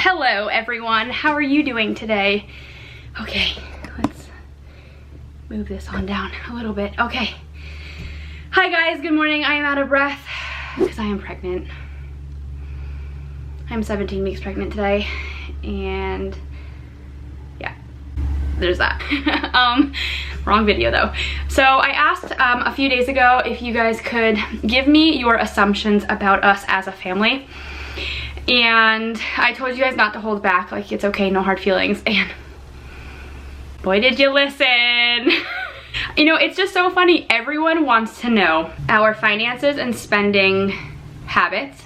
Hello everyone, how are you doing today? Okay, let's move this on down a little bit. Okay. Hi guys, good morning. I am out of breath because I am pregnant. I'm 17 weeks pregnant today, and yeah, there's that. Wrong video though. So I asked a few days ago if you guys could give me your assumptions about us as a family. And I told you guys not to hold back, like it's okay, no hard feelings, and boy did you listen. You know, it's just so funny. Everyone wants to know our finances and spending habits,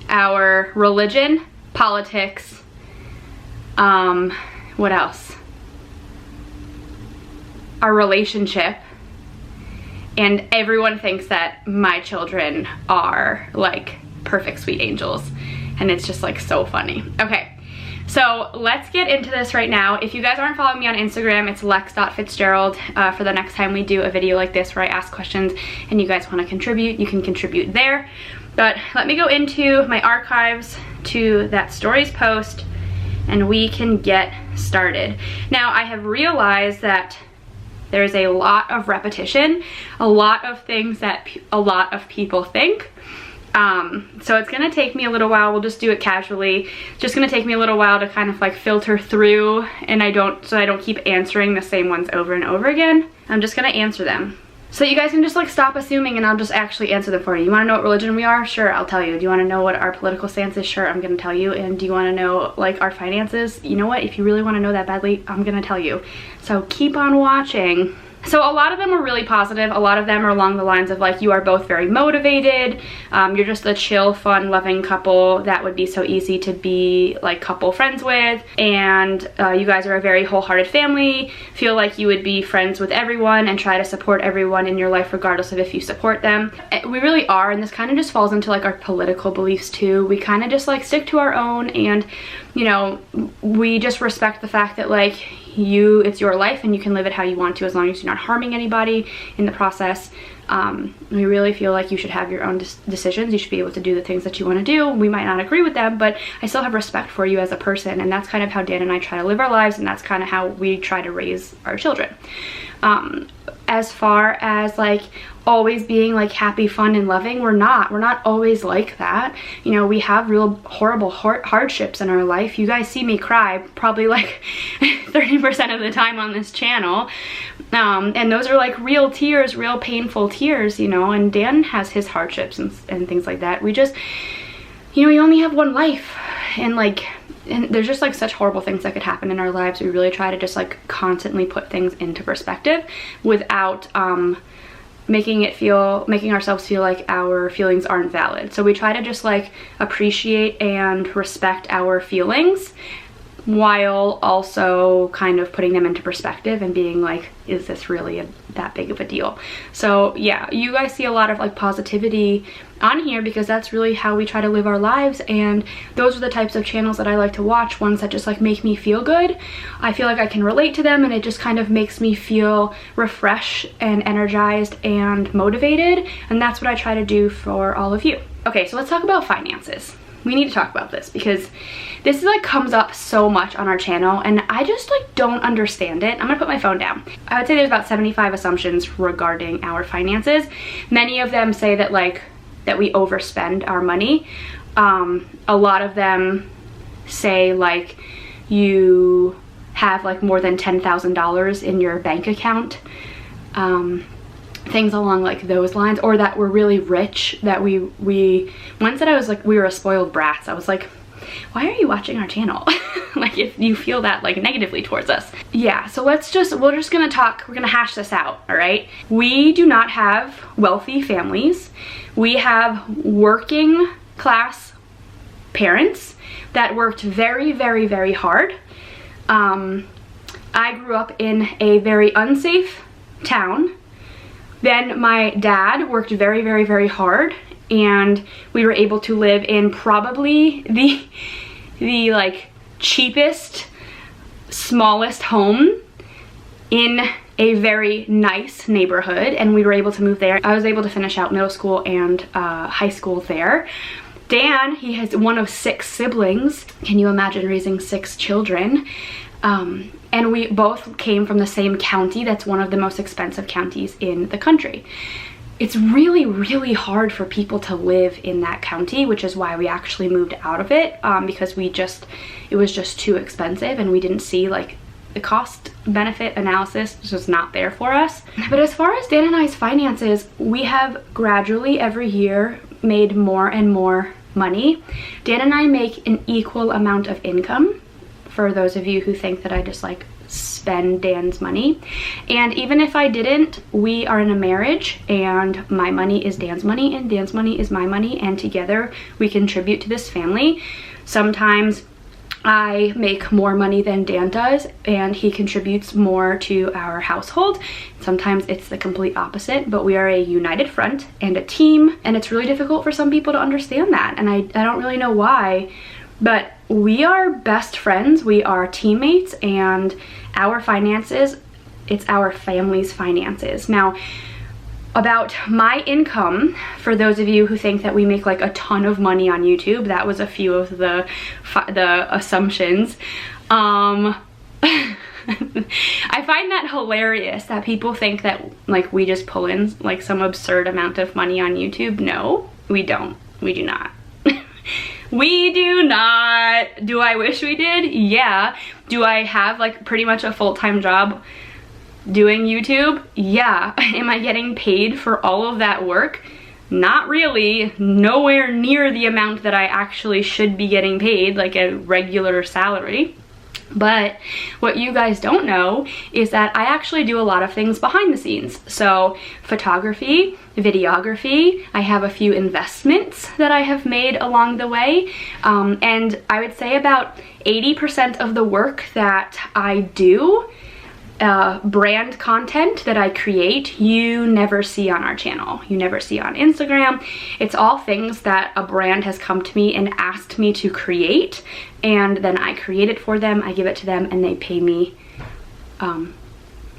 our religion, politics, what else? Our relationship. And everyone thinks that my children are like perfect sweet angels. And it's just like so funny. Okay, so let's get into this right now. If you guys aren't following me on Instagram, it's lex.fitzgerald. For the next time we do a video like this where I ask questions and you guys want to contribute, you can contribute there. But let me go into my archives to that stories post and we can get started. Now I have realized that there's a lot of repetition, a lot of things that a lot of people think. So it's gonna take me a little while. We'll just do it casually. It's just gonna take me a little while to kind of like filter through, and so I don't keep answering the same ones over and over again. I'm just gonna answer them. So you guys can just like stop assuming and I'll just actually answer them for you. You wanna know what religion we are? Sure, I'll tell you. Do you wanna know what our political stance is? Sure, I'm gonna tell you. And do you wanna know like our finances? You know what? If you really wanna know that badly, I'm gonna tell you. So keep on watching. So a lot of them are really positive. A lot of them are along the lines of like, you are both very motivated. You're just a chill, fun, loving couple that would be so easy to be like couple friends with. And you guys are a very wholehearted family. Feel like you would be friends with everyone and try to support everyone in your life regardless of if you support them. We really are, and this kind of just falls into like our political beliefs too. We kind of just like stick to our own, and you know, we just respect the fact that like it's your life and you can live it how you want to as long as you're not harming anybody in the process. We really feel like you should have your own decisions. You should be able to do the things that you want to do. We might not agree with them, but I still have respect for you as a person, and that's kind of how Dan and I try to live our lives, and that's kind of how we try to raise our children. As far as like always being like happy, fun, and loving, we're not always like that. You know, we have real horrible hardships in our life. You guys see me cry probably like 30% of the time on this channel, and those are like real tears, real painful tears, you know. And Dan has his hardships and things like that. We just, you know, you only have one life, and there's just like such horrible things that could happen in our lives. We really try to just like constantly put things into perspective without making ourselves feel like our feelings aren't valid. So we try to just like appreciate and respect our feelings while also kind of putting them into perspective and being like, is this really that big of a deal? So yeah, you guys see a lot of like positivity on here because that's really how we try to live our lives, and those are the types of channels that I like to watch, ones that just like make me feel good. I feel like I can relate to them, and it just kind of makes me feel refreshed and energized and motivated, and that's what I try to do for all of you. Okay, so let's talk about finances. We need to talk about this because this like comes up so much on our channel, and I just like don't understand it. I'm gonna put my phone down. I would say there's about 75 assumptions regarding our finances. Many of them say that like that we overspend our money. A lot of them say like you have like more than $10,000 in your bank account. Things along like those lines, or that we're really rich, that we once said I was like we were a spoiled brats. I was like, why are you watching our channel? Like if you feel that like negatively towards us. Yeah, so we're just gonna hash this out, all right? We do not have wealthy families. We have working class parents that worked very, very, very hard. I grew up in a very unsafe town. Then my dad worked very, very, very hard, and we were able to live in probably the like cheapest, smallest home in a very nice neighborhood, and we were able to move there. I was able to finish out middle school and high school there. Dan, he has one of 6 siblings. Can you imagine raising 6 children? And we both came from the same county. That's one of the most expensive counties in the country. It's really, really hard for people to live in that county, which is why we actually moved out of it, because it was just too expensive, and we didn't see like the cost benefit analysis was just not there for us. But as far as Dan and I's finances, we have gradually every year made more and more money. Dan and I make an equal amount of income, for those of you who think that I just like spend Dan's money. And even if I didn't, we are in a marriage, and my money is Dan's money and Dan's money is my money, and together we contribute to this family. Sometimes I make more money than Dan does, and he contributes more to our household. Sometimes it's the complete opposite, but we are a united front and a team, and it's really difficult for some people to understand that, and I don't really know why, but we are best friends, we are teammates, and our finances, it's our family's finances. Now, about my income, for those of you who think that we make like a ton of money on YouTube, that was a few of the assumptions. I find that hilarious that people think that like we just pull in like some absurd amount of money on YouTube. No, we don't. We do not. We do not. Do I wish we did? Yeah. Do I have like pretty much a full-time job doing YouTube? Yeah. Am I getting paid for all of that work? Not really. Nowhere near the amount that I actually should be getting paid, like a regular salary. But what you guys don't know is that I actually do a lot of things behind the scenes. So photography, videography, I have a few investments that I have made along the way. And I would say about 80% of the work that I do, brand content that I create, you never see on our channel. You never see on Instagram. It's all things that a brand has come to me and asked me to create, and then I create it for them, I give it to them, and they pay me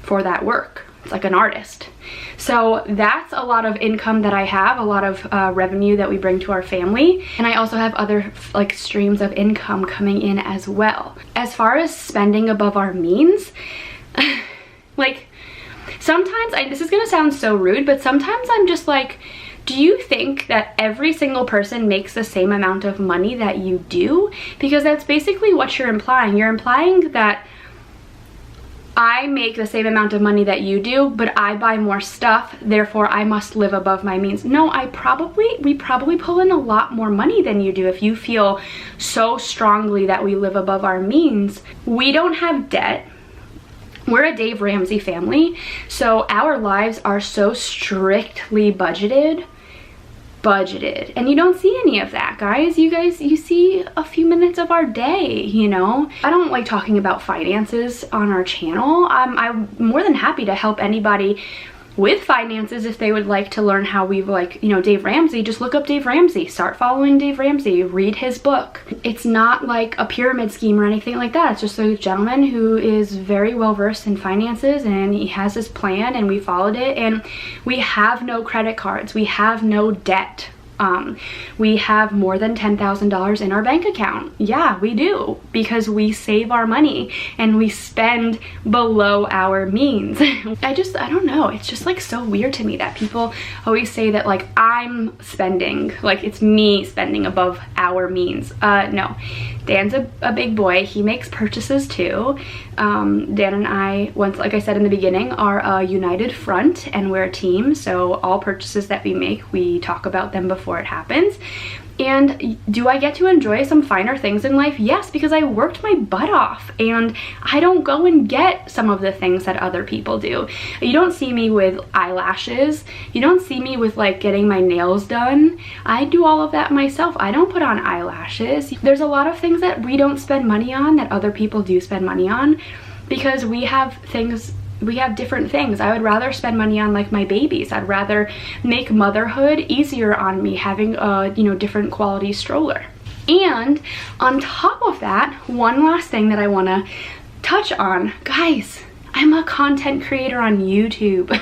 for that work. It's like an artist. So that's a lot of income that I have, a lot of revenue that we bring to our family. And I also have other like streams of income coming in as well. As far as spending above our means, like sometimes, this is gonna sound so rude, but sometimes I'm just like, do you think that every single person makes the same amount of money that you do? Because that's basically what you're implying. You're implying that I make the same amount of money that you do, but I buy more stuff, therefore I must live above my means. No, we probably pull in a lot more money than you do if you feel so strongly that we live above our means. We don't have debt. We're a Dave Ramsey family, so our lives are so strictly budgeted, and you don't see any of that, guys. You see a few minutes of our day, you know. I don't like talking about finances on our channel. I'm more than happy to help anybody with finances if they would like to learn how we've, like, you know, Dave Ramsey. Just look up Dave Ramsey, start following Dave Ramsey, read his book. It's not like a pyramid scheme or anything like that. It's just a gentleman who is very well versed in finances, and he has his plan, and we followed it, and we have no credit cards, we have no debt. We have more than $10,000 in our bank account. Yeah, we do, because we save our money and we spend below our means. I don't know, it's just like so weird to me that people always say that like I'm spending, like it's me spending above our means. No, Dan's a big boy. He makes purchases too. Dan and I, once, like I said in the beginning, are a united front, and we're a team, so all purchases that we make, we talk about them before it happens. And do I get to enjoy some finer things in life? Yes, because I worked my butt off, and I don't go and get some of the things that other people do. You don't see me with eyelashes. You don't see me with like getting my nails done. I do all of that myself. I don't put on eyelashes. There's a lot of things that we don't spend money on that other people do spend money on, because we have different things. I would rather spend money on like my babies. I'd rather make motherhood easier on me, having a, you know, different quality stroller. And on top of that, one last thing that I want to touch on, guys, I'm a content creator on YouTube.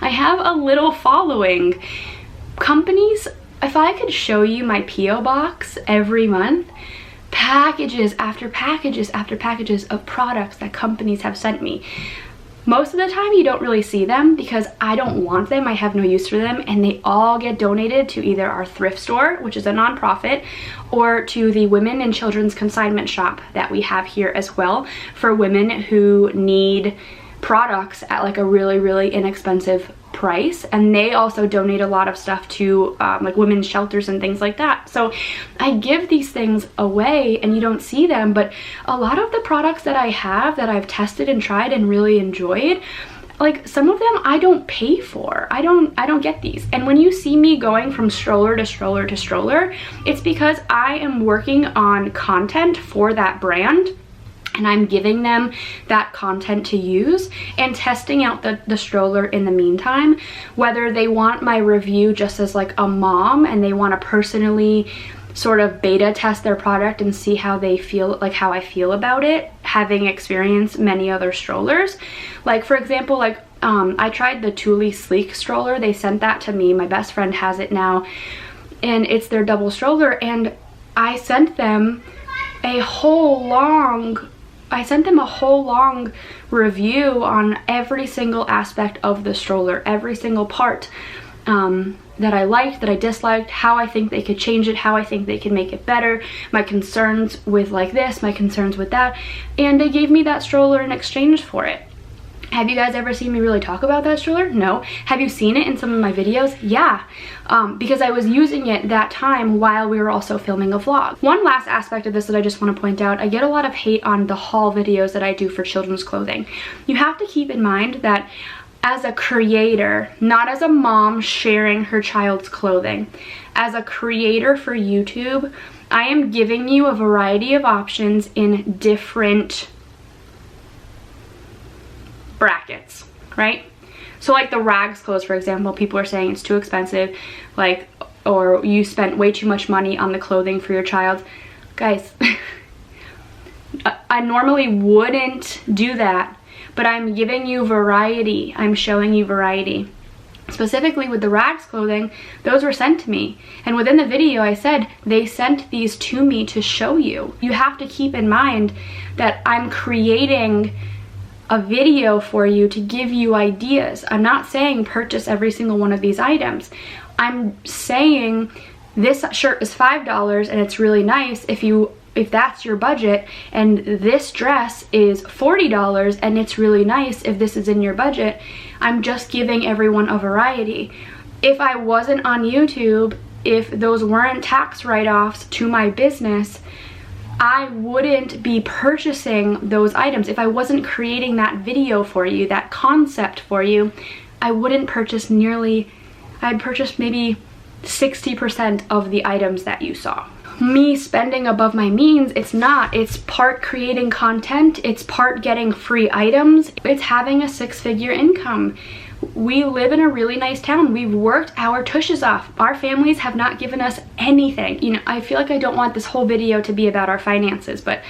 I have a little following. Companies if I could show you my P.O. box every month, packages after packages after packages of products that companies have sent me. Most of the time you don't really see them because I don't want them, I have no use for them, and they all get donated to either our thrift store, which is a nonprofit, or to the Women and Children's Consignment Shop that we have here as well for women who need products at like a really, really inexpensive price. And they also donate a lot of stuff to like women's shelters and things like that. So I give these things away and you don't see them, but a lot of the products that I have that I've tested and tried and really enjoyed, like some of them I don't pay for. I don't get these. And when you see me going from stroller to stroller to stroller, it's because I am working on content for that brand, and I'm giving them that content to use and testing out the stroller in the meantime, whether they want my review just as like a mom and they want to personally sort of beta test their product and see how they feel, like how I feel about it, having experienced many other strollers. Like for example, like I tried the Thule Sleek stroller. They sent that to me. My best friend has it now, and it's their double stroller, and I sent them a whole long review on every single aspect of the stroller, every single part that I liked, that I disliked, how I think they could change it, how I think they can make it better, my concerns with like this, my concerns with that, and they gave me that stroller in exchange for it. Have you guys ever seen me really talk about that stroller? No. Have you seen it in some of my videos? Yeah, because I was using it that time while we were also filming a vlog. One last aspect of this that I just want to point out, I get a lot of hate on the haul videos that I do for children's clothing. You have to keep in mind that as a creator, not as a mom sharing her child's clothing, as a creator for YouTube, I am giving you a variety of options in different brackets, right? So like the rags clothes, for example, people are saying it's too expensive, like, or you spent way too much money on the clothing for your child. Guys, I normally wouldn't do that, but I'm giving you variety. I'm showing you variety. Specifically with the rags clothing, those were sent to me. And within the video I said, they sent these to me to show you. You have to keep in mind that I'm creating a video for you to give you ideas. I'm not saying purchase every single one of these items. I'm saying this shirt is $5 and it's really nice if that's your budget, and this dress is $40 and it's really nice if this is in your budget. I'm just giving everyone a variety. If I wasn't on YouTube, if those weren't tax write-offs to my business, I wouldn't be purchasing those items. If I wasn't creating that video for you, that concept for you, I wouldn't purchase I'd purchase maybe 60% of the items that you saw. Me spending above my means, it's not. It's part creating content, it's part getting free items, it's having a six-figure income. We live in a really nice town. We've worked our tushes off. Our families have not given us anything. You know, I feel like I don't want this whole video to be about our finances, but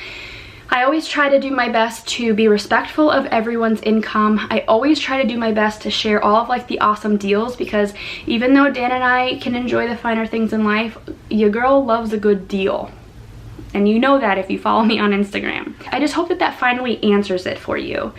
I always try to do my best to be respectful of everyone's income. I always try to do my best to share all of like the awesome deals, because even though Dan and I can enjoy the finer things in life, your girl loves a good deal. And you know that if you follow me on Instagram. I just hope that that finally answers it for you.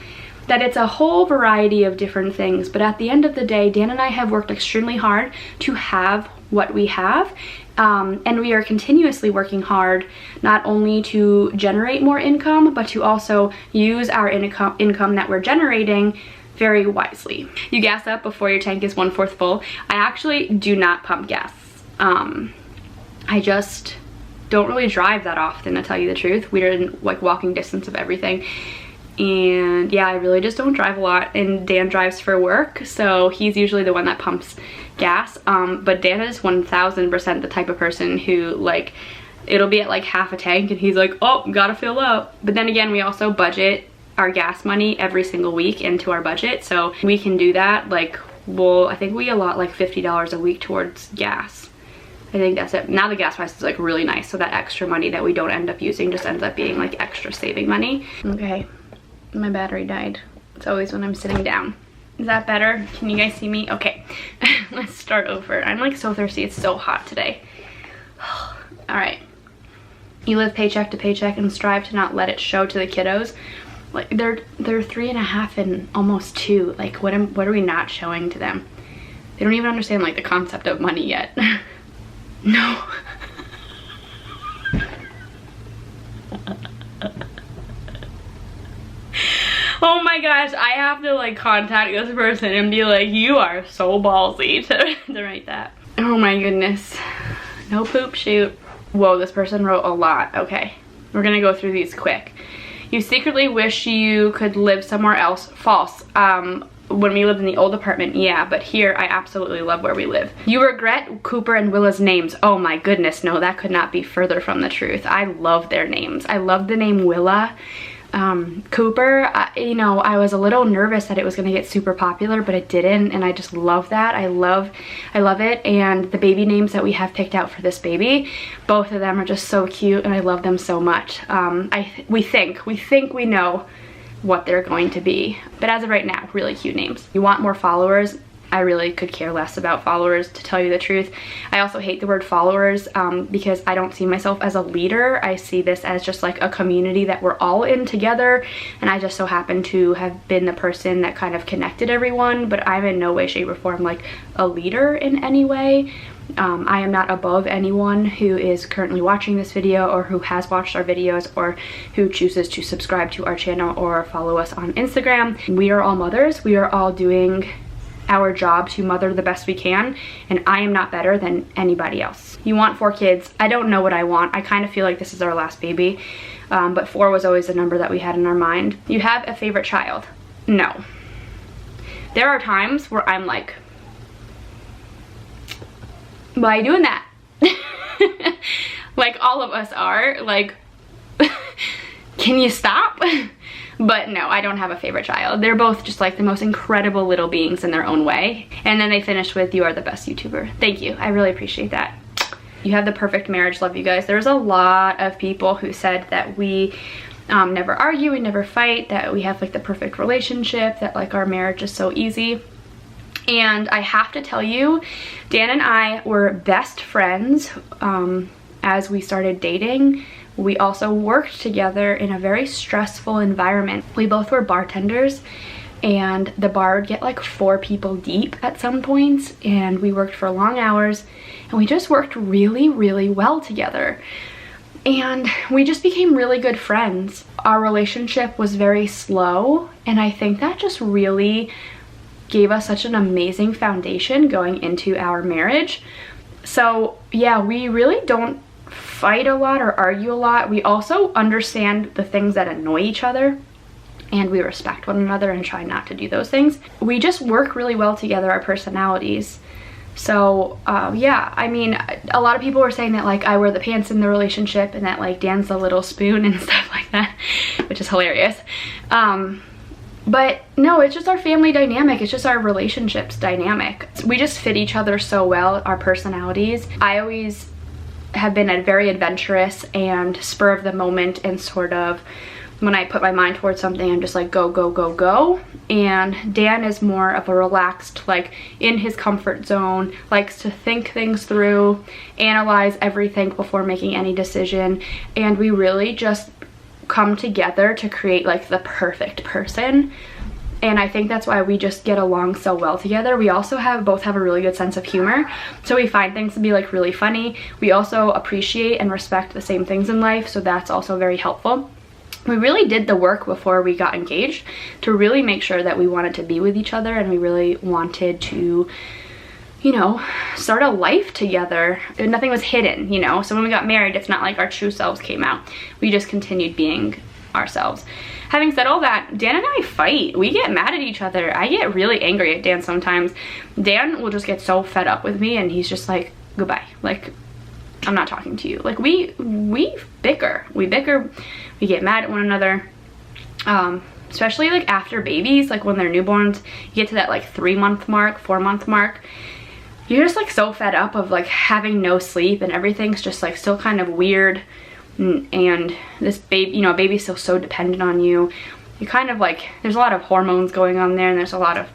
That it's a whole variety of different things, but at the end of the day, Dan and I have worked extremely hard to have what we have, and we are continuously working hard not only to generate more income, but to also use our income that we're generating very wisely. You gas up before your tank is 1/4 full. I actually do not pump gas. I just don't really drive that often, to tell you the truth. We're in like walking distance of everything. And yeah, I really just don't drive a lot, and Dan drives for work, so he's usually the one that pumps gas. But Dan is 1000% the type of person who, like, it'll be at like half a tank and he's like, oh, gotta fill up. But then again, we also budget our gas money every single week into our budget, so we can do that. Like, I think we allot like $50 a week towards gas. I think that's it. Now the gas price is like really nice, so that extra money that we don't end up using just ends up being like extra saving money. Okay. My battery died. It's always when I'm sitting down. Is that better? Can you guys see me? Okay, let's start over. I'm like so thirsty, it's so hot today. All right. You live paycheck to paycheck and strive to not let it show to the kiddos. Like they're 3.5 and almost 2. Like what are we not showing to them? They don't even understand like the concept of money yet. No. Oh my gosh, I have to like contact this person and be like, you are so ballsy to write that. Oh my goodness. No poop shoot. Whoa, this person wrote a lot. Okay, we're gonna go through these quick. You secretly wish you could live somewhere else. False. When we lived in the old apartment, yeah, but here I absolutely love where we live. You regret Cooper and Willa's names. Oh my goodness, no, that could not be further from the truth. I love their names. I love the name Willa. Cooper, you know, I was a little nervous that it was going to get super popular, but it didn't, and I just love that. I love it. And the baby names that we have picked out for this baby, both of them are just so cute, and I love them so much. We think we know what they're going to be, but as of right now, really cute names. You want more followers? I really could care less about followers, to tell you the truth. I also hate the word followers because I don't see myself as a leader. I see this as just like a community that we're all in together, and I just so happen to have been the person that kind of connected everyone, but I'm in no way, shape, or form like a leader in any way. I am not above anyone who is currently watching this video or who has watched our videos or who chooses to subscribe to our channel or follow us on Instagram. We are all mothers. We are all doing our job to mother the best we can, and I am not better than anybody else. You want 4 kids. I don't know what I want. I kind of feel like this is our last baby, but 4 was always the number that we had in our mind. You have a favorite child? No. There are times where I'm like, why are you doing that? Like all of us are, like, can you stop? But no, I don't have a favorite child. They're both just like the most incredible little beings in their own way. And then they finished with, you are the best YouTuber. Thank you, I really appreciate that. You have the perfect marriage. Love you guys. There's a lot of people who said that we never argue, we never fight, that we have like the perfect relationship, that like our marriage is so easy. And I have to tell you, Dan and I were best friends as we started dating. We also worked together in a very stressful environment. We both were bartenders, and the bar would get like 4 people deep at some points, and we worked for long hours, and we just worked really, really well together. And we just became really good friends. Our relationship was very slow, and I think that just really gave us such an amazing foundation going into our marriage. So yeah, we really don't fight a lot or argue a lot. We also understand the things that annoy each other, and we respect one another and try not to do those things. We just work really well together, our personalities. So yeah, I mean, a lot of people were saying that like I wear the pants in the relationship and that like Dan's the little spoon and stuff like that, which is hilarious. But no, it's just our family dynamic. It's just our relationships dynamic. We just fit each other so well, our personalities. I always have been a very adventurous and spur of the moment, and sort of when I put my mind towards something, I'm just like go, go, go, go. And Dan is more of a relaxed, like in his comfort zone, likes to think things through, analyze everything before making any decision. And we really just come together to create like the perfect person. And I think that's why we just get along so well together. We also both have a really good sense of humor, so we find things to be like really funny. We also appreciate and respect the same things in life, so that's also very helpful. We really did the work before we got engaged to really make sure that we wanted to be with each other, and we really wanted to, you know, start a life together. Nothing was hidden, you know, so when we got married, it's not like our true selves came out. We just continued being ourselves. Having said all that, Dan and I fight. We get mad at each other. I get really angry at Dan sometimes. Dan will just get so fed up with me, and he's just like, goodbye. Like, I'm not talking to you. Like, we bicker. We bicker. We get mad at one another. Especially like after babies, like when they're newborns, you get to that like 3-month mark, 4-month mark. You're just like so fed up of like having no sleep, and everything's just like still kind of weird. And this baby, you know, baby's still so dependent on you. You kind of like, there's a lot of hormones going on there, and there's a lot of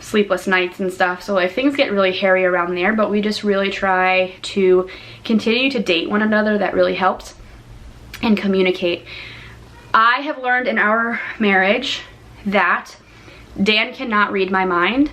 sleepless nights and stuff. So like things get really hairy around there, but we just really try to continue to date one another. That really helps. And communicate. I have learned in our marriage that Dan cannot read my mind,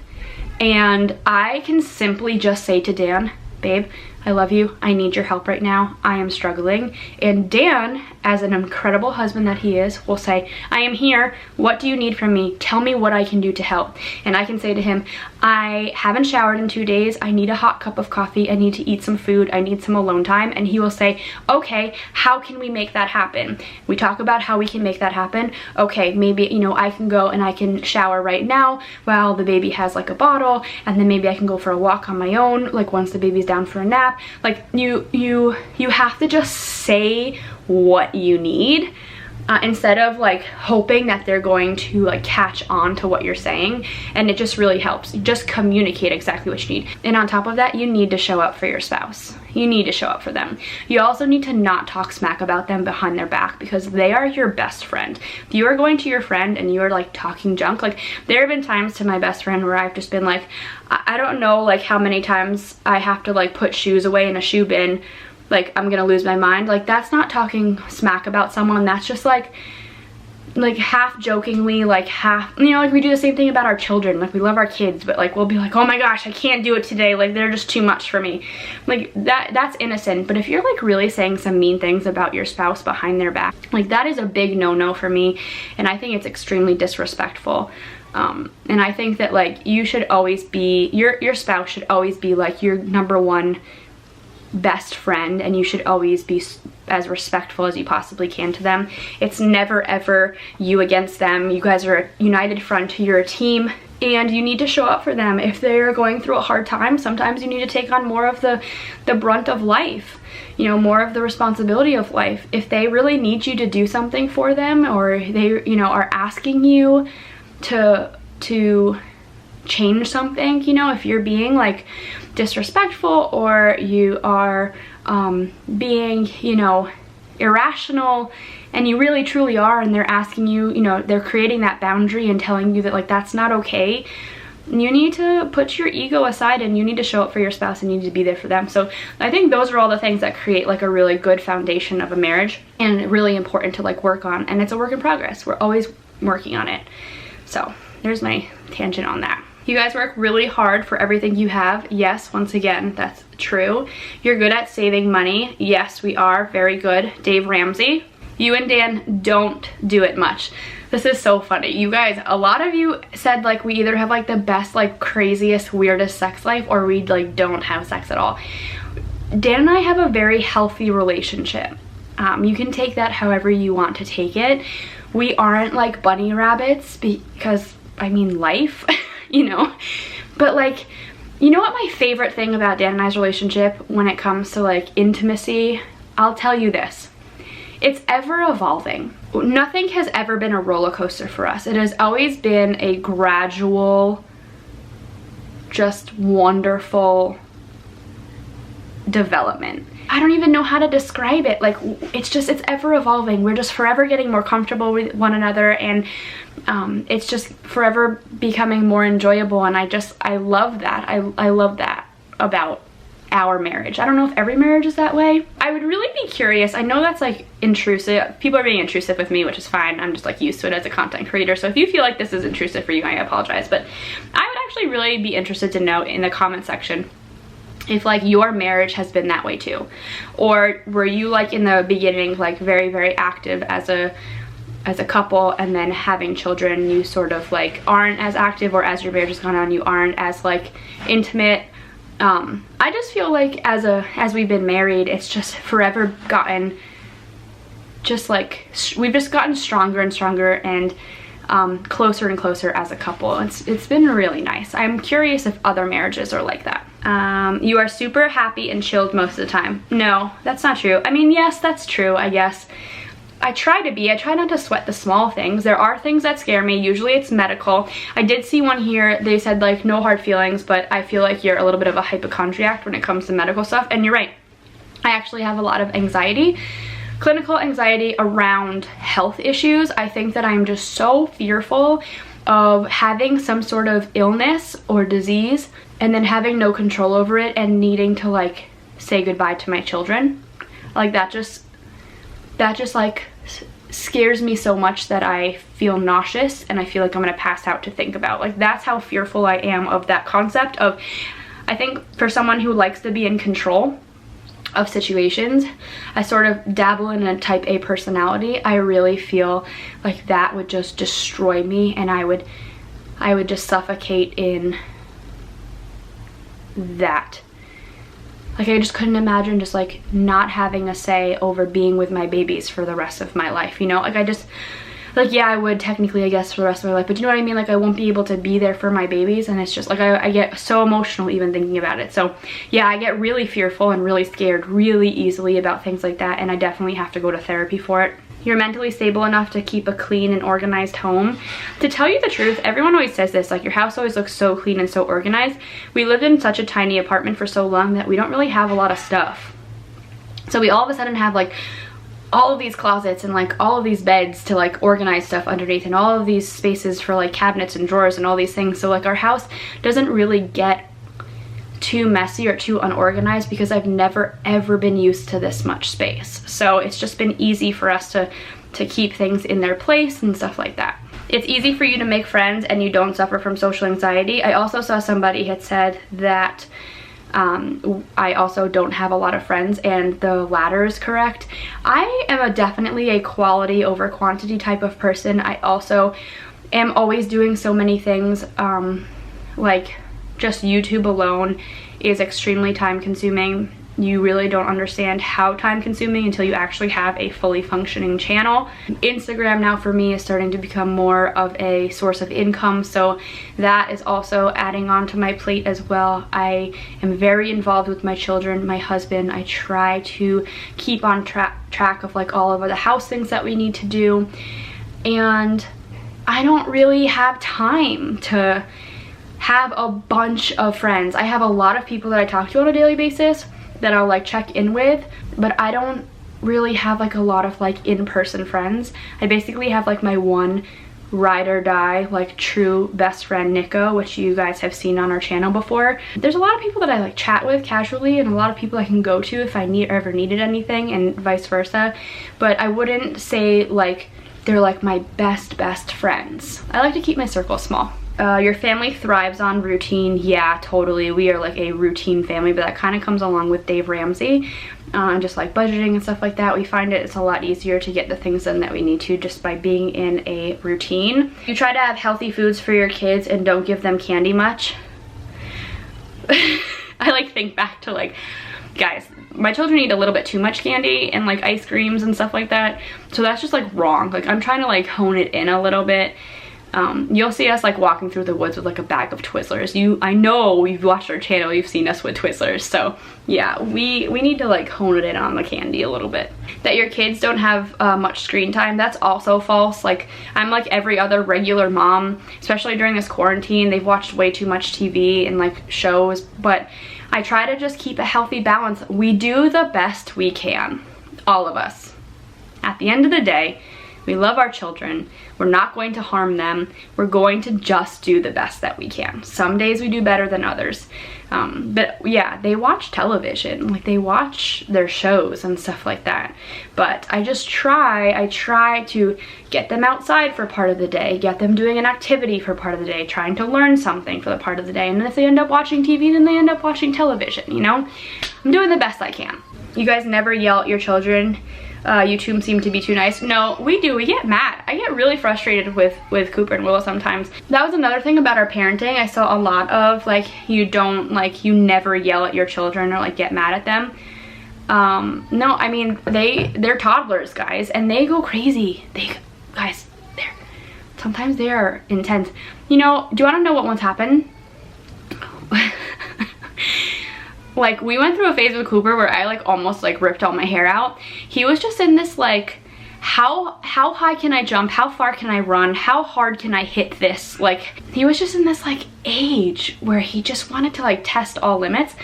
and I can simply just say to Dan, babe, I love you. I need your help right now. I am struggling. And Dan, as an incredible husband that he is, will say, I am here. What do you need from me? Tell me what I can do to help. And I can say to him, I haven't showered in 2 days. I need a hot cup of coffee. I need to eat some food. I need some alone time. And he will say, okay, how can we make that happen? We talk about how we can make that happen. Okay, maybe, you know, I can go and I can shower right now while the baby has like a bottle, and then maybe I can go for a walk on my own, like once the baby's down for a nap. Like you have to just say what you need instead of like hoping that they're going to like catch on to what you're saying. And it just really helps. You just communicate exactly what you need. And on top of that, you need to show up for your spouse. You need to show up for them. You also need to not talk smack about them behind their back, because they are your best friend. If you are going to your friend and you are like talking junk, like there have been times to my best friend where I've just been like, I don't know like how many times I have to like put shoes away in a shoe bin, like I'm gonna lose my mind. Like that's not talking smack about someone. That's just like half jokingly, like half, you know, like we do the same thing about our children. Like we love our kids, but like we'll be like, oh my gosh, I can't do it today, like they're just too much for me. Like that's innocent. But if you're like really saying some mean things about your spouse behind their back, like that is a big no-no for me, and I think it's extremely disrespectful. And I think that like you should always be, your spouse should always be like your number one best friend, and you should always be as respectful as you possibly can to them. It's never ever you against them. You guys are a united front, you're a team, and you need to show up for them. If they're going through a hard time, sometimes you need to take on more of the brunt of life, you know, more of the responsibility of life. If they really need you to do something for them, or they, you know, are asking you to change something, you know, if you're being like disrespectful, or you are being, you know, irrational, and you really truly are, and they're asking you, you know, they're creating that boundary and telling you that like that's not okay, you need to put your ego aside and you need to show up for your spouse and you need to be there for them. So I think those are all the things that create like a really good foundation of a marriage, and really important to like work on, and it's a work in progress. We're always working on it. So there's my tangent on that. You guys work really hard for everything you have. Yes, once again, that's true. You're good at saving money. Yes, we are very good. Dave Ramsey. You and Dan don't do it much. This is so funny. You guys, a lot of you said like we either have like the best, like craziest, weirdest sex life, or we like don't have sex at all. Dan and I have a very healthy relationship. You can take that however you want to take it. We aren't like bunny rabbits, because I mean life, you know, but like, you know what my favorite thing about Dan and I's relationship when it comes to like intimacy? I'll tell you this. It's ever evolving. Nothing has ever been a roller coaster for us. It has always been a gradual, just wonderful development. I don't even know how to describe it. Like it's ever evolving. We're just forever getting more comfortable with one another, and it's just forever becoming more enjoyable, and I love that. I love that about our marriage. I don't know if every marriage is that way. I would really be curious. I know that's like intrusive. People are being intrusive with me, which is fine. I'm just like used to it as a content creator. So if you feel like this is intrusive for you, I apologize. But I would actually really be interested to know in the comment section if like your marriage has been that way too, or were you like in the beginning like very, very active as a couple, and then having children you sort of like aren't as active, or as your marriage has gone on you aren't as like intimate. I just feel like as we've been married, it's just forever gotten just like, we've just gotten stronger and stronger, and closer and closer as a couple. It's been really nice. I'm curious if other marriages are like that. You are super happy and chilled most of the time. No, that's not true. I mean, yes, that's true, I guess. I try to be. I try not to sweat the small things. There are things that scare me. Usually it's medical. I did see one here. They said like no hard feelings, but I feel like you're a little bit of a hypochondriac when it comes to medical stuff. And you're right. I actually have a lot of anxiety, clinical anxiety around health issues. I think that I'm just so fearful of having some sort of illness or disease and then having no control over it and needing to like say goodbye to my children. Like that just like scares me so much that I feel nauseous and I feel like I'm gonna pass out to think about. Like that's how fearful I am of that concept of, I think for someone who likes to be in control of situations, I sort of dabble in a type A personality. I really feel like that would just destroy me and I would just suffocate in that. Like I just couldn't imagine just like not having a say over being with my babies for the rest of my life, you know? Like I just, like yeah, I would technically I guess for the rest of my life, but you know what I mean? Like I won't be able to be there for my babies and it's just like I get so emotional even thinking about it. So yeah, I get really fearful and really scared really easily about things like that, and I definitely have to go to therapy for it. You're mentally stable enough to keep a clean and organized home. To tell you the truth, everyone always says this, like your house always looks so clean and so organized. We lived in such a tiny apartment for so long that we don't really have a lot of stuff. So we all of a sudden have like all of these closets and like all of these beds to like organize stuff underneath and all of these spaces for like cabinets and drawers and all these things. So like our house doesn't really get too messy or too unorganized because I've never ever been used to this much space. So it's just been easy for us to keep things in their place and stuff like that. It's easy for you to make friends and you don't suffer from social anxiety. I also saw somebody had said that I also don't have a lot of friends, and the latter is correct. I am definitely a quality over quantity type of person. I also am always doing so many things, like just YouTube alone is extremely time consuming. You really don't understand how time consuming until you actually have a fully functioning channel. Instagram now for me is starting to become more of a source of income, so that is also adding on to my plate as well. I am very involved with my children, my husband. I try to keep on track of like all of the house things that we need to do, and I don't really have time to have a bunch of friends. I have a lot of people that I talk to on a daily basis that I'll like check in with, but I don't really have like a lot of like in-person friends. I basically have like my one ride or die like true best friend, Nico, which you guys have seen on our channel before. There's a lot of people that I like chat with casually and a lot of people I can go to if I ever needed anything, and vice versa, but I wouldn't say like they're like my best friends. I like to keep my circle small. Your family thrives on routine. Yeah, totally. We are like a routine family, but that kind of comes along with Dave Ramsey. Just like budgeting and stuff like that. We find it's a lot easier to get the things done that we need to just by being in a routine. You try to have healthy foods for your kids and don't give them candy much. I like think back to like, guys, my children eat a little bit too much candy and like ice creams and stuff like that. So that's just like wrong. Like I'm trying to like hone it in a little bit. You'll see us like walking through the woods with like a bag of Twizzlers. I know you've watched our channel, you've seen us with Twizzlers. So yeah, we need to like hone it in on the candy a little bit. That your kids don't have much screen time, that's also false. Like I'm like every other regular mom, especially during this quarantine. They've watched way too much TV and like shows, but I try to just keep a healthy balance. We do the best we can, all of us. At the end of the day, we love our children. We're not going to harm them. We're going to just do the best that we can. Some days we do better than others. But yeah, they watch television. Like they watch their shows and stuff like that. But I try to get them outside for part of the day, get them doing an activity for part of the day, trying to learn something for the part of the day. And if they end up watching TV, then they end up watching television, you know? I'm doing the best I can. You guys never yell at your children. You two seem to be too nice. No, we do. We get mad. I get really frustrated with Cooper and Willow sometimes. That was another thing about our parenting. I saw a lot of like, you never yell at your children or like get mad at them. No, I mean, they're toddlers, guys, and they go crazy. Sometimes they are intense. You know, do you want to know what once happened? Like, we went through a phase with Cooper where I like almost like ripped all my hair out. He was just in this like, how high can I jump? How far can I run? How hard can I hit this? Like, he was just in this like age where he just wanted to like test all limits.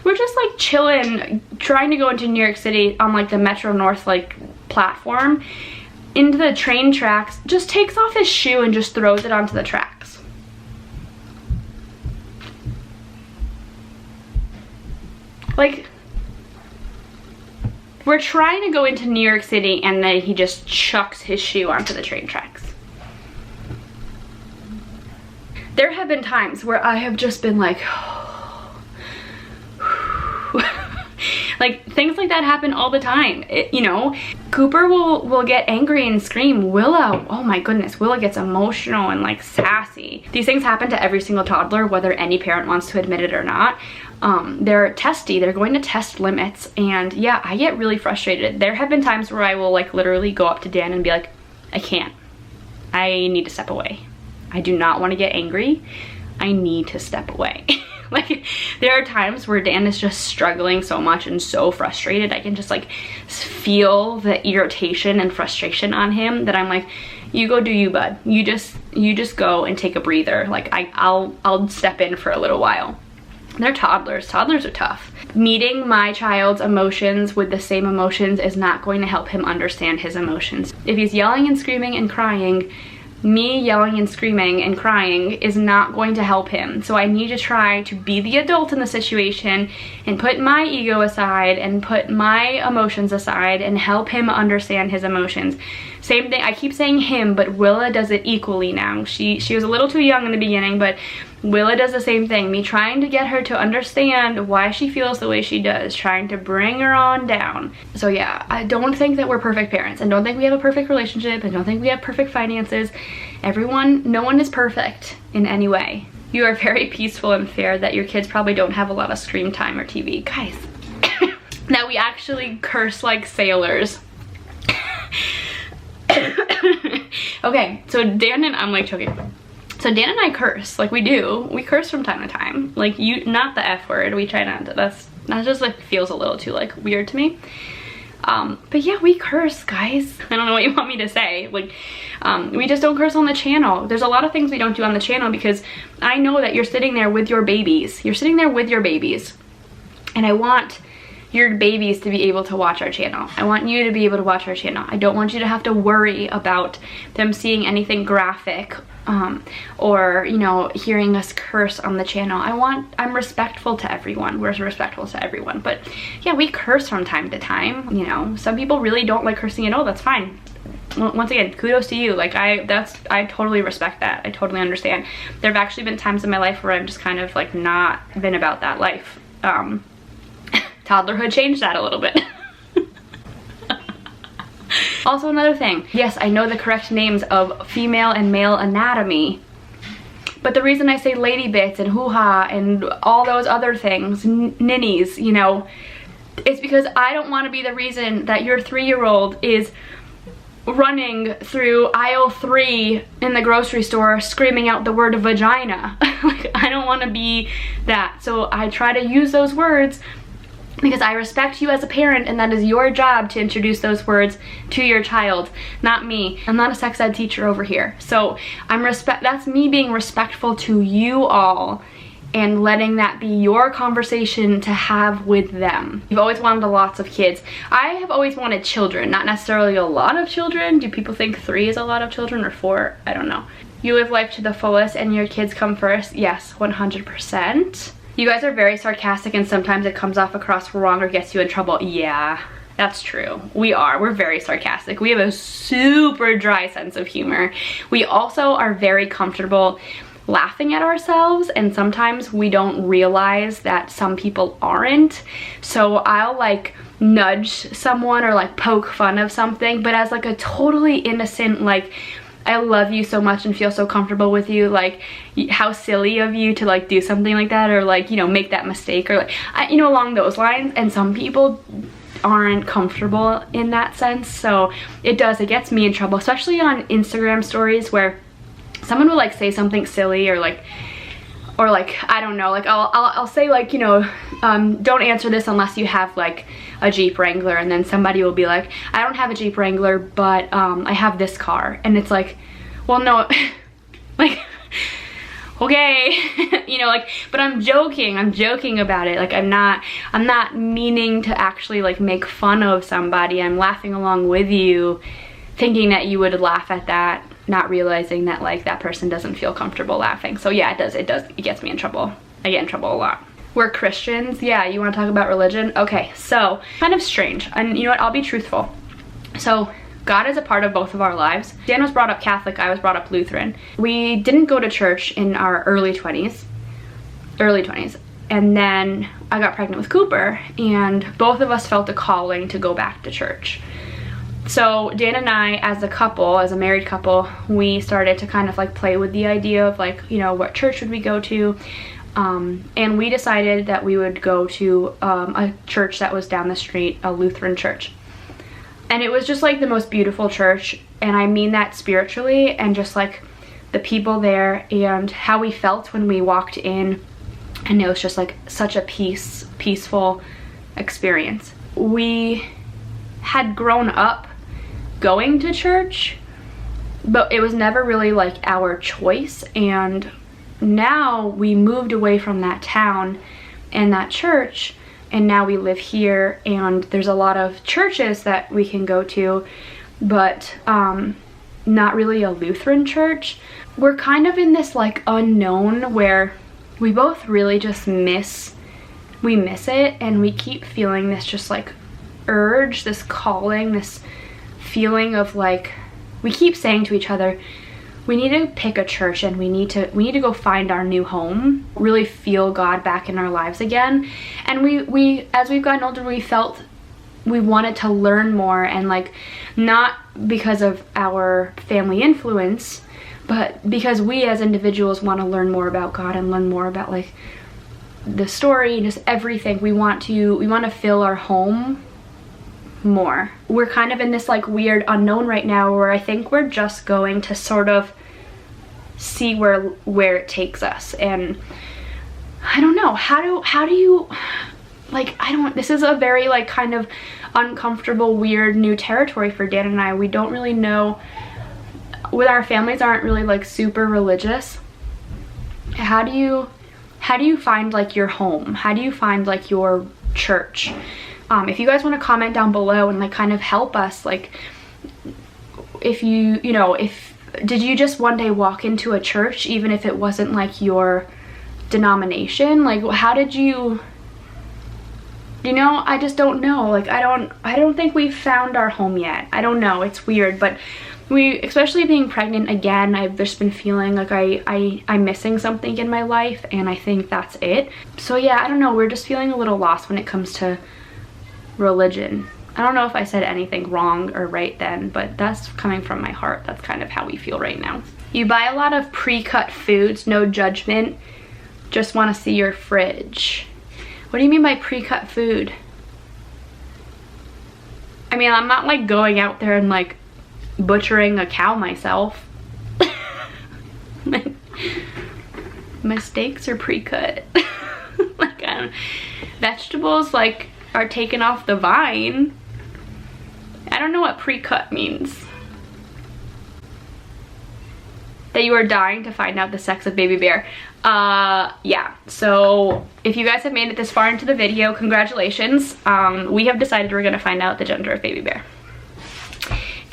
We're just like chilling, trying to go into New York City on like the Metro North like platform. into the train tracks, just takes off his shoe and just throws it onto the tracks. Like, we're trying to go into New York City and then he just chucks his shoe onto the train tracks. There have been times where I have just been like, like, things like that happen all the time. You know, Cooper will get angry and scream. Willa, oh my goodness, Willa gets emotional and like sassy. These things happen to every single toddler, whether any parent wants to admit it or not. They're testy, they're going to test limits, and yeah, I get really frustrated. There have been times where I will like literally go up to Dan and be like, I can't. I need to step away. I do not want to get angry. I need to step away. Like, there are times where Dan is just struggling so much and so frustrated. I can just like feel the irritation and frustration on him that I'm like, you go do you, bud. You just go and take a breather. Like, I'll step in for a little while. They're toddlers. Toddlers are tough. Meeting my child's emotions with the same emotions is not going to help him understand his emotions. If he's yelling and screaming and crying, me yelling and screaming and crying is not going to help him. So I need to try to be the adult in the situation and put my ego aside and put my emotions aside and help him understand his emotions. Same thing, I keep saying him, but Willa does it equally now. She was a little too young in the beginning, but Willa does the same thing. Me trying to get her to understand why she feels the way she does, trying to bring her on down. So yeah, I don't think that we're perfect parents, and don't think we have a perfect relationship, and don't think we have perfect finances. No one is perfect in any way. You are very peaceful and fair that your kids probably don't have a lot of screen time or TV. Guys, that we actually curse like sailors. Okay, so Dan and I'm like choking. So Dan and I curse, like we do. We curse from time to time. Like, not the F word. We try not to. That just like feels a little too like weird to me. But yeah, we curse, guys. I don't know what you want me to say. Like, we just don't curse on the channel. There's a lot of things we don't do on the channel because I know that you're sitting there with your babies. You're sitting there with your babies. And I want your babies to be able to watch our channel. I want you to be able to watch our channel. I don't want you to have to worry about them seeing anything graphic or, you know, hearing us curse on the channel. I'm respectful to everyone. We're respectful to everyone. But yeah, we curse from time to time. You know, some people really don't like cursing at all. That's fine. Once again, kudos to you. Like, I totally respect that. I totally understand. There have actually been times in my life where I've just kind of like not been about that life. Toddlerhood changed that a little bit. Also, another thing, yes, I know the correct names of female and male anatomy, but the reason I say lady bits and hoo-ha and all those other things, ninnies, you know, it's because I don't want to be the reason that your 3-year-old is running through aisle 3 in the grocery store screaming out the word vagina. Like, I don't want to be that. So I try to use those words because I respect you as a parent, and that is your job to introduce those words to your child, not me. I'm not a sex ed teacher over here. So that's me being respectful to you all and letting that be your conversation to have with them. You've always wanted lots of kids. I have always wanted children, not necessarily a lot of children. Do people think 3 is a lot of children, or 4? I don't know. You live life to the fullest and your kids come first. Yes, 100%. You guys are very sarcastic and sometimes it comes off across wrong or gets you in trouble. Yeah, that's true. We're very sarcastic. We have a super dry sense of humor. We also are very comfortable laughing at ourselves, and sometimes we don't realize that some people aren't. So I'll like nudge someone or like poke fun of something, but as like a totally innocent, like, I love you so much and feel so comfortable with you, like, how silly of you to like do something like that, or like, you know, make that mistake, or like, you know, along those lines. And some people aren't comfortable in that sense, so it gets me in trouble, especially on Instagram stories where someone will like say something silly or like I don't know, like I'll say like, you know, don't answer this unless you have like a Jeep Wrangler, and then somebody will be like, I don't have a Jeep Wrangler, but I have this car, and it's like, well, no, like, okay, you know, like, but I'm joking about it. Like, I'm not meaning to actually like make fun of somebody. I'm laughing along with you thinking that you would laugh at that, not realizing that like that person doesn't feel comfortable laughing. So yeah, it gets me in trouble. I get in trouble a lot. We're Christians. Yeah, you want to talk about religion? Okay, so kind of strange. And you know what, I'll be truthful. So God is a part of both of our lives. Dan was brought up Catholic, I was brought up Lutheran. We didn't go to church in our early 20s. And then I got pregnant with Cooper, and both of us felt a calling to go back to church. So Dan and I, as a couple, as a married couple, we started to kind of like play with the idea of like, you know, what church would we go to? And we decided that we would go to a church that was down the street, a Lutheran church. And it was just like the most beautiful church, and I mean that spiritually, and just like the people there and how we felt when we walked in, and it was just like such a peaceful experience. We had grown up going to church, but it was never really like our choice, and now we moved away from that town and that church, and now we live here, and there's a lot of churches that we can go to, but not really a Lutheran church. We're kind of in this like unknown where we both really just miss it, and we keep feeling this just like urge, this calling, this feeling of like, we keep saying to each other, we need to pick a church, and we need to go find our new home, really feel God back in our lives again. And we as we've gotten older, we felt we wanted to learn more, and like, not because of our family influence, but because we as individuals want to learn more about God and learn more about like the story and just everything. We want to fill our home more. We're kind of in this like weird unknown right now, where I think we're just going to sort of see where it takes us. And I don't know, how do you like, this is a very like kind of uncomfortable, weird new territory for Dan and I. We don't really know, with our families aren't really like super religious. How do you find like your home? How do you find like your church? If you guys want to comment down below and like kind of help us, like if did you just one day walk into a church, even if it wasn't like your denomination? Like, how did you know, I just don't know. Like, I don't think we've found our home yet. I don't know, it's weird, but especially being pregnant again, I've just been feeling like I'm missing something in my life, and I think that's it. So yeah, I don't know, we're just feeling a little lost when it comes to religion. I don't know if I said anything wrong or right then, but that's coming from my heart. That's kind of how we feel right now. You buy a lot of pre-cut foods, no judgment, just want to see your fridge. What do you mean by pre-cut food? I mean, I'm not like going out there and like butchering a cow myself. My steaks are pre-cut. Like, vegetables like are taken off the vine. I don't know what pre-cut means. That you are dying to find out the sex of baby bear. Yeah, so if you guys have made it this far into the video, congratulations. We have decided we're gonna find out the gender of baby bear.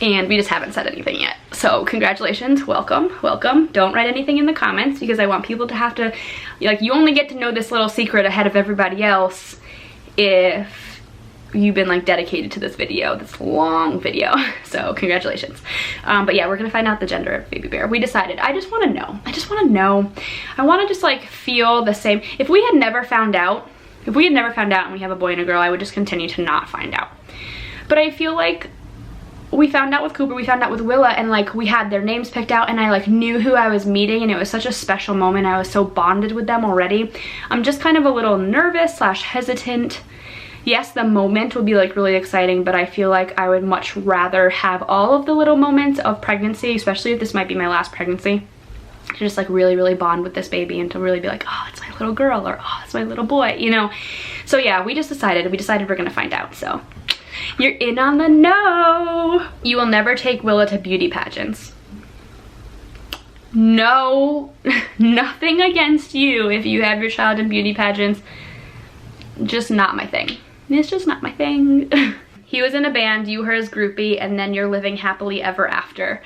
And we just haven't said anything yet. So congratulations, welcome. Don't write anything in the comments, because I want people to have to, like, you only get to know this little secret ahead of everybody else if you've been like dedicated to this video, this long video. So congratulations. But yeah, we're gonna find out the gender of baby bear. We decided, I just wanna know. I wanna just like feel the same. If we had never found out and we have a boy and a girl, I would just continue to not find out. But I feel like we found out with Cooper, we found out with Willa, and like we had their names picked out, and I like knew who I was meeting, and it was such a special moment. I was so bonded with them already. I'm just kind of a little nervous / hesitant. Yes, the moment will be like really exciting, but I feel like I would much rather have all of the little moments of pregnancy, especially if this might be my last pregnancy, to just like really bond with this baby, and to really be like, oh, it's my little girl, or oh, it's my little boy, you know. So yeah, we decided we're gonna find out. So you're in on the know. You will never take Willa to beauty pageants. No, nothing against you if you have your child in beauty pageants. Just not my thing. It's just not my thing. He was in a band, you were his groupie, and then you're living happily ever after.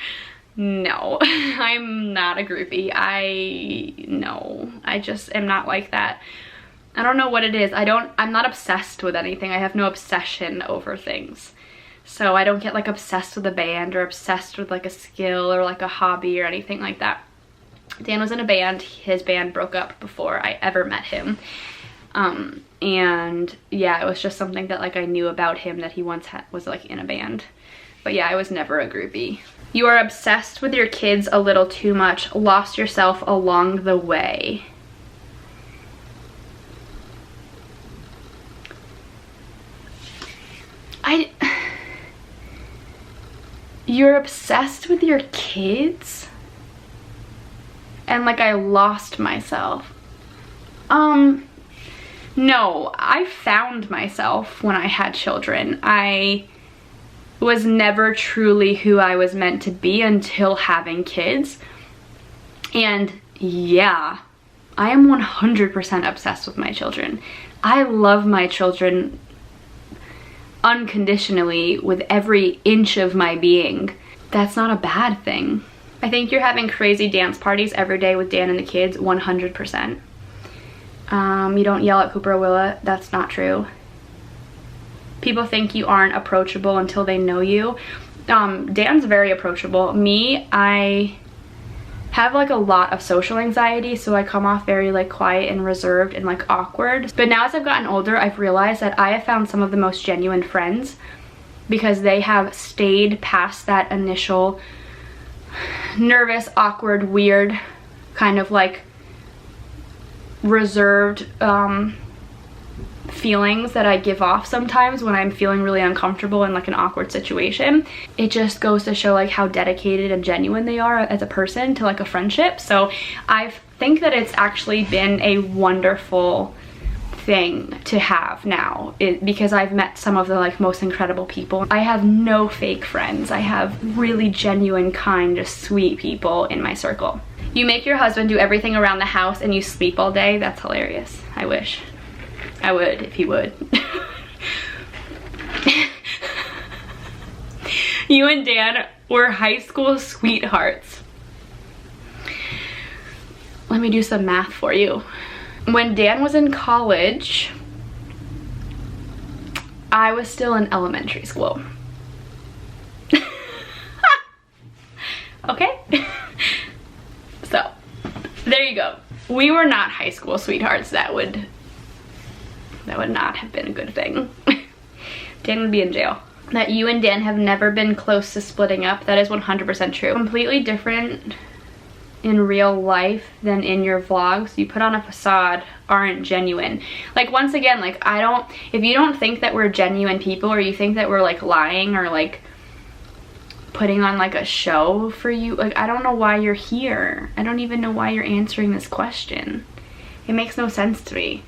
No, I'm not a groupie. No, I just am not like that. I don't know what it is. I'm not obsessed with anything. I have no obsession over things. So I don't get like obsessed with a band or obsessed with like a skill or like a hobby or anything like that. Dan was in a band. His band broke up before I ever met him. And yeah, it was just something that like I knew about him, that he once was like in a band. But yeah, I was never a groupie. You are obsessed with your kids a little too much, lost yourself along the way. You're obsessed with your kids? And like I lost myself. No, I found myself when I had children. I was never truly who I was meant to be until having kids. And yeah, I am 100% obsessed with my children. I love my children unconditionally with every inch of my being. That's not a bad thing. I think you're having crazy dance parties every day with Dan and the kids, 100%. You don't yell at Cooper or Willa. That's not true. People think you aren't approachable until they know you. Dan's very approachable. Me, I have like a lot of social anxiety, so I come off very like quiet and reserved and like awkward. But now as I've gotten older, I've realized that I have found some of the most genuine friends because they have stayed past that initial nervous, awkward, weird, kind of like reserved feelings that I give off sometimes when I'm feeling really uncomfortable in like an awkward situation. It just goes to show like how dedicated and genuine they are as a person to like a friendship. So I think that it's actually been a wonderful thing to have now, because I've met some of the like most incredible people. I have no fake friends. I have really genuine, kind, just sweet people in my circle. You make your husband do everything around the house and you sleep all day. That's hilarious. I wish. I would if he would. You and Dan were high school sweethearts. Let me do some math for you. When Dan was in college, I was still in elementary school. Okay? So, there you go. We were not high school sweethearts. That would not have been a good thing. Dan would be in jail. That you and Dan have never been close to splitting up. That is 100% true. Completely different in real life than in your vlogs. You put on a facade, aren't genuine. Like, once again, like, if you don't think that we're genuine people, or you think that we're like lying or like putting on like a show for you, like, I don't know why you're here. I don't even know why you're answering this question. It makes no sense to me.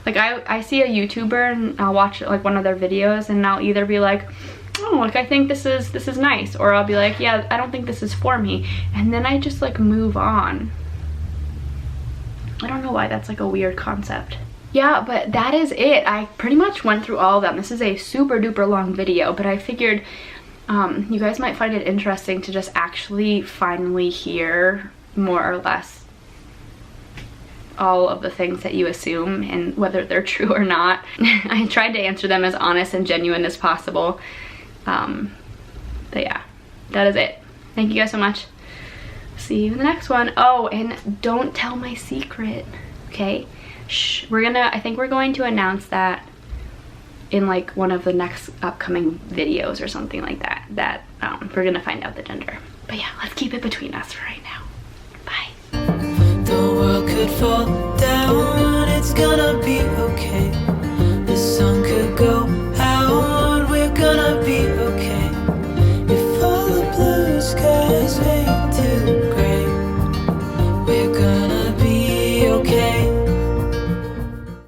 Like, I see a YouTuber and I'll watch like one of their videos and I'll either be like, oh, like, I think this is nice, or I'll be like, yeah, I don't think this is for me, and then I just like move on. I don't know why that's like a weird concept. Yeah, but that is it. I pretty much went through all of them. This is a super duper long video, but I figured you guys might find it interesting to just actually finally hear more or less all of the things that you assume and whether they're true or not. I tried to answer them as honest and genuine as possible. But yeah, that is it. Thank you guys so much. See you in the next one. Oh, and don't tell my secret, okay? Shh. I think we're going to announce that in like one of the next upcoming videos or something like that, we're gonna find out the gender. But yeah, let's keep it between us for right now. Bye. The world could fall down, it's gonna